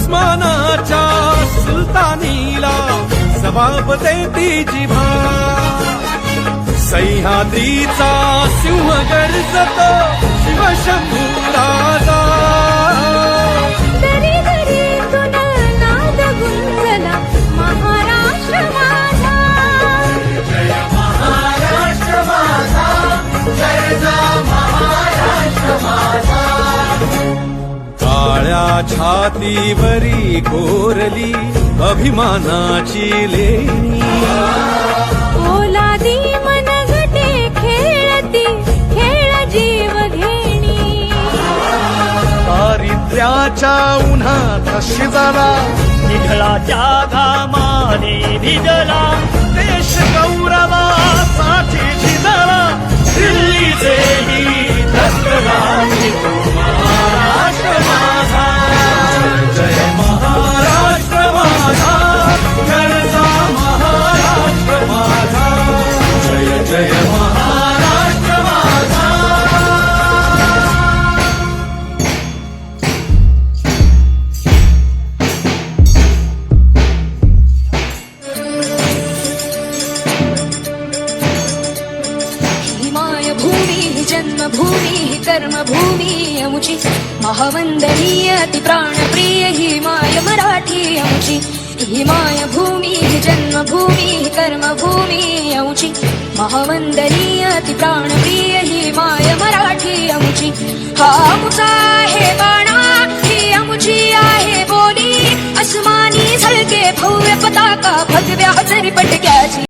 उस्मानाच्या सुलतानीला जबाब देती जिभा सह्याद्रीचा सिंह गर्जतो शिवशंभू राजा दरी दरीतून नाद गुंजला महाराष्ट्र माझा जय महाराष्ट्र माझा जय महाराष्ट्र माझा काळ्या छातीवरी कोरली अभिमानाची लेणी ओलादी मनगटे खेळती खेळ जीव घेणी दारिद्र्याच्या उन्हात शिजला निघळाच्या घामाने भिजला देश गौरवासाठी झिजला दिल्लीचे ही धगधगाटी महाराष्ट्र माझा जय महाराष्ट्र माझा गरजा महाराष्ट्र माझा जय जय महाराष्ट्र माझा हिमाय भूमी जन्मभूमी कर्मभूमी अमुची महावंदनीय अति प्राणप्रिय हिमाय मराठी अमुची हिमाय भूमी जन्मभूमी कर्मभूमी अमुची महावंदनीय अति प्राणप्रिय हिमाय मराठी अमुची हा अमुचा आहे बाणा ही अमुची आहे बोली अस्मानी झळके भव्य पताका भगव्या हजरी पटक्याची